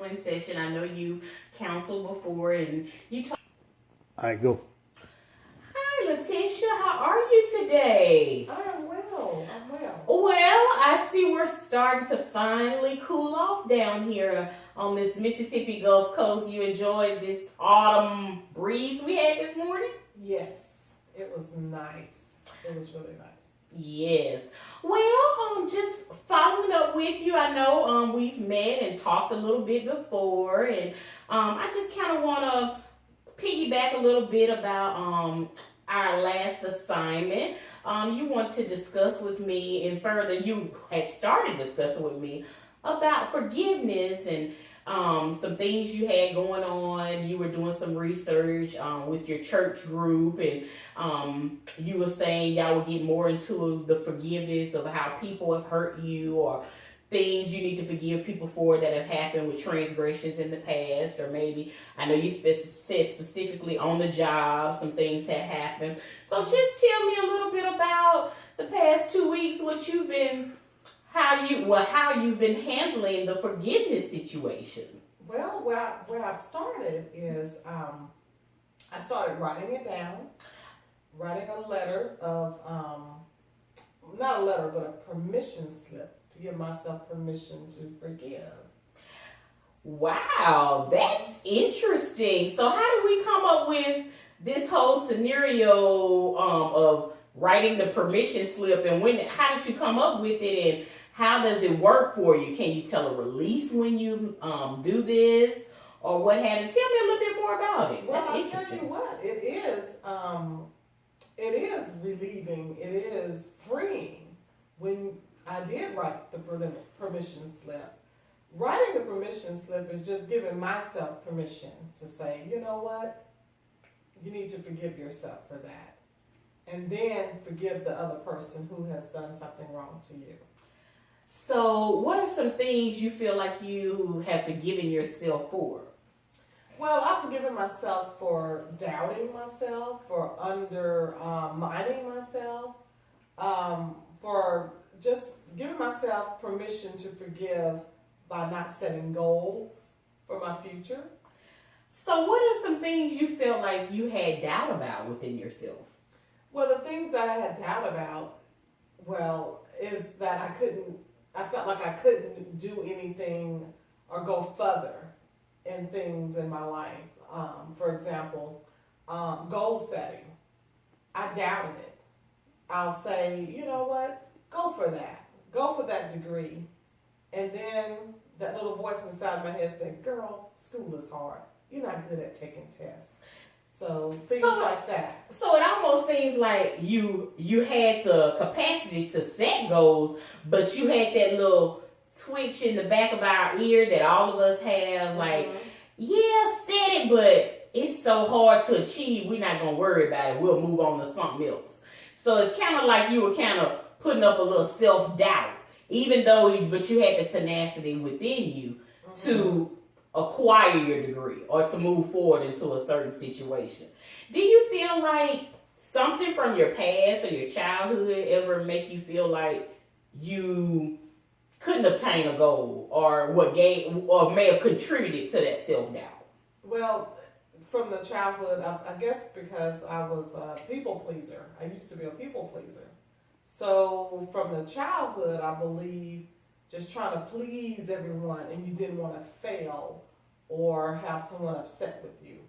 counseling session. I know you counseled before and you talked. All right, go. Hi, Letitia. How are you today? I'm well. I'm well. Well, I see we're starting to finally cool off down here on this Mississippi Gulf Coast. You enjoyed this autumn breeze we had this morning? Yes, it was nice. It was really nice. Yes. Well, just following up with you. I know we've met and talked a little bit before, and I just kind of want to piggyback a little bit about our last assignment. You want to discuss with me, and further, you had started discussing with me about forgiveness and some things you had going on. You were doing some research with your church group, and you were saying y'all would get more into the forgiveness of how people have hurt you, or things you need to forgive people for that have happened with transgressions in the past, or maybe, I know you said specifically on the job, some things had happened. So just tell me a little bit about the past 2 weeks, what you've been, how you've been handling the forgiveness situation. Well, where I've started is I started writing it down, writing a letter of, not a letter, but a permission slip to give myself permission to forgive. Wow, that's interesting. So how did we come up with this whole scenario of writing the permission slip, and how did you come up with it, and how does it work for you? Can you tell a release when you do this, or what have you? Tell me a little bit more about it. Well, That's I'll interesting. tell you what, it is relieving, it is freeing when I did write the permission slip. Writing the permission slip is just giving myself permission to say, you know what, you need to forgive yourself for that. And then forgive the other person who has done something wrong to you. So what are some things you feel like you have forgiven yourself for? Well, I've forgiven myself for doubting myself, for undermining myself, for just giving myself permission to forgive by not setting goals for my future. So what are some things you felt like you had doubt about within yourself? Well, the things that I had doubt about, is that I felt like I couldn't do anything or go further in things in my life. For example, goal setting. I doubted it. I'll say, you know what, go for that. Go for that degree. And then that little voice inside my head said, girl, school is hard. You're not good at taking tests. So things like that. So it almost seems like you had the capacity to set goals, but you had that little twitch in the back of our ear that all of us have, like, yeah, set it, but it's so hard to achieve, we're not going to worry about it. We'll move on to something else. So it's kind of like you were kind of putting up a little self-doubt, but you had the tenacity within you to acquire your degree or to move forward into a certain situation. Do you feel like something from your past or your childhood ever make you feel like you couldn't obtain a goal, or may have contributed to that self-doubt? Well, from the childhood, I guess because I was a people pleaser. I used to be a people pleaser. So from the childhood, I believe just trying to please everyone, and you didn't want to fail or have someone upset with you.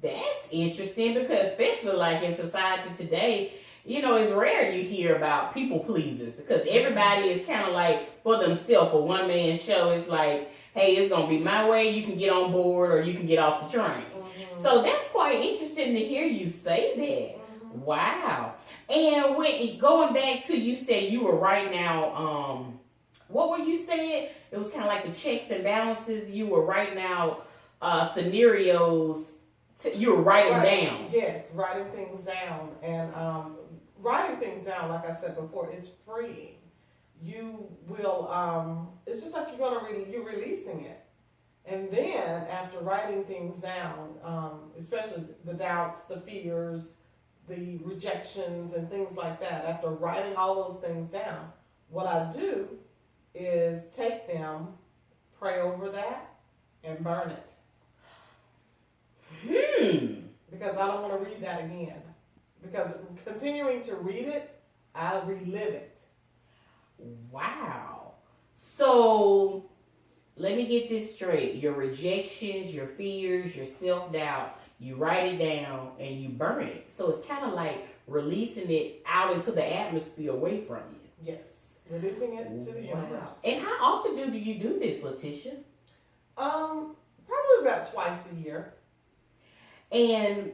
That's interesting, because especially like in society today, it's rare you hear about people pleasers, because everybody is kind of like for themselves. For one man show, it's like, hey, it's going to be my way. You can get on board or you can get off the train. Mm-hmm. So that's quite interesting to hear you say that. Mm-hmm. Wow. And going back to, you said you were writing out, what were you saying? It was kind of like the checks and balances. You were writing out scenarios. You were writing down. Yes, writing things down. And writing things down, like I said before, is freeing. You will, it's just like you're releasing it. And then after writing things down, especially the doubts, the fears, the rejections and things like that, after writing all those things down, what I do is take them, pray over that, and burn it. Because I don't want to read that again. Because continuing to read it, I relive it. Wow. So let me get this straight. Your rejections, your fears, your self-doubt, you write it down and you burn it. So it's kind of like releasing it out into the atmosphere away from you. Yes. Releasing it to the universe. And how often do you do this, Letitia? Probably about twice a year. And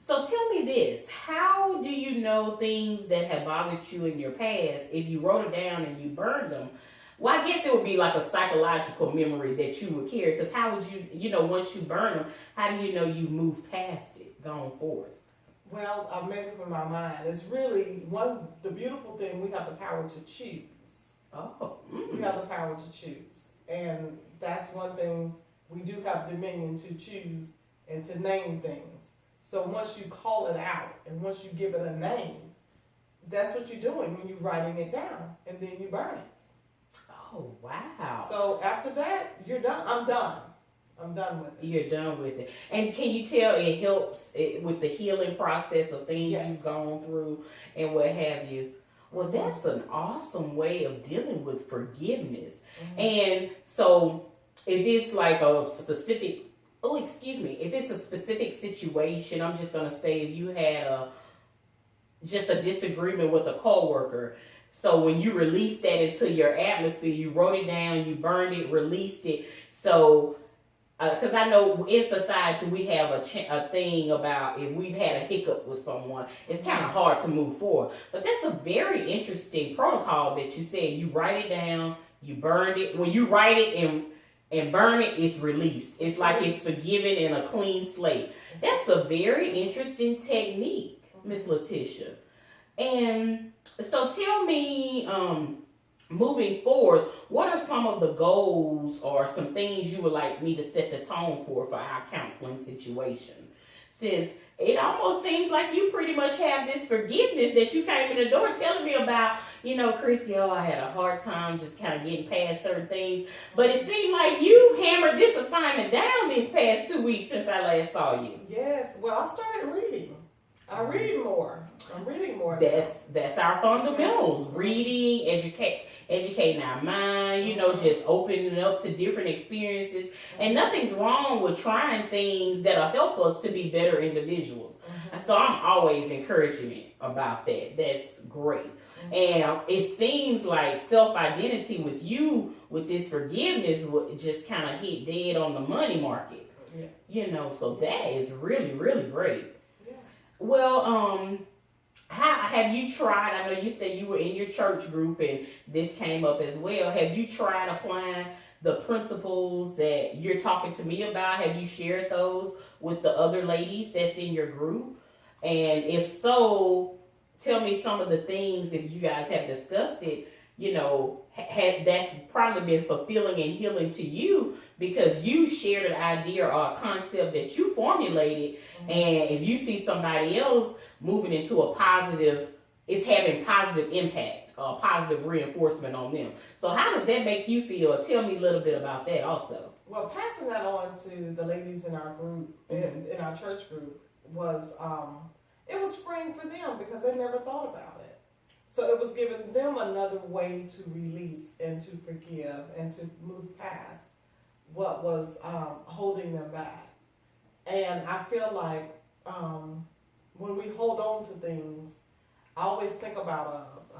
so tell me this, how do you know things that have bothered you in your past, if you wrote it down and you burned them? Well, I guess it would be like a psychological memory that you would carry, because how would you, once you burn them, how do you know you've moved past it, gone forward? Well, I've made up in my mind. It's really the beautiful thing, we have the power to choose. Oh. We have the power to choose. And that's one thing, we do have dominion to choose and to name things. So once you call it out and once you give it a name, that's what you're doing when you're writing it down, and then you burn it. Oh, wow. So after that, you're done. I'm done. I'm done with it. You're done with it. And can you tell it helps with the healing process of things you've gone through and what have you? Well, that's an awesome way of dealing with forgiveness. And so if it's like a specific, if it's a specific situation, I'm just going to say if you had just a disagreement with a coworker, so when you released that into your atmosphere, you wrote it down, you burned it, released it. So, because I know in society we have a thing about if we've had a hiccup with someone, it's kind of hard to move forward. But that's a very interesting protocol that you said. You write it down, you burned it. When you write it and burn it, it's released. It's like it's forgiven in a clean slate. That's a very interesting technique, Miss Letitia. And so tell me, moving forward, what are some of the goals or some things you would like me to set the tone for our counseling situation? Since it almost seems like you pretty much have this forgiveness that you came in the door telling me about, Christy, I had a hard time just kind of getting past certain things. But it seemed like you hammered this assignment down these past 2 weeks since I last saw you. Yes. Well, I started reading. I read more. I'm reading more. That's our fundamentals. Reading, educating our mind, just opening up to different experiences. And nothing's wrong with trying things that'll help us to be better individuals. And so I'm always encouraging about that. That's great. And it seems like self-identity with you, with this forgiveness, would just kind of hit dead on the money market. Yes. So that is really, really great. Yes. Well, how have you tried? I know you said you were in your church group and this came up as well. Have you tried applying the principles that you're talking to me about? Have you shared those with the other ladies that's in your group? And if so, tell me some of the things, if you guys have discussed it, that's probably been fulfilling and healing to you because you shared an idea or a concept that you formulated. And if you see somebody else moving into a positive, it's having positive impact, positive reinforcement on them. So how does that make you feel? Tell me a little bit about that also. Well, passing that on to the ladies in our group, in our church group, was it was freeing for them because they never thought about it. So it was giving them another way to release and to forgive and to move past what was holding them back. And I feel like when we hold on to things, I always think about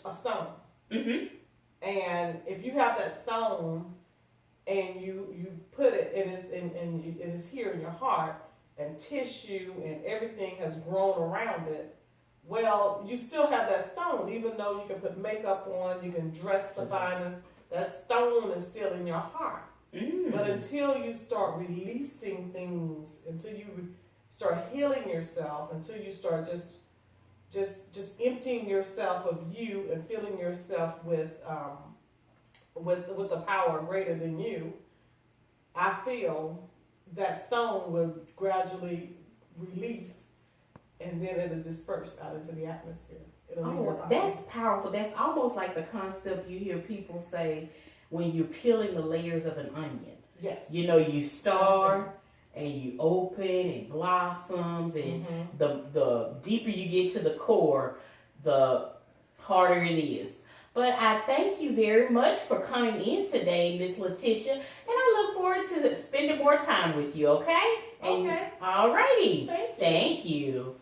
a stone. And if you have that stone and you put it and it is here in your heart, and tissue and everything has grown around it, well, you still have that stone. Even though you can put makeup on, you can dress the finest, that stone is still in your heart. But until you start releasing things, until you start healing yourself, until you start just emptying yourself of you and filling yourself with the power greater than you, I feel that stone will gradually release, and then it'll disperse out into the atmosphere. That's powerful. That's almost like the concept you hear people say, when you're peeling the layers of an onion. Yes. You know, you start and you open, it blossoms, and the deeper you get to the core, the harder it is. But I thank you very much for coming in today, Miss Letitia, and I look forward to spending more time with you, okay? Okay. All righty. Thank you. Thank you.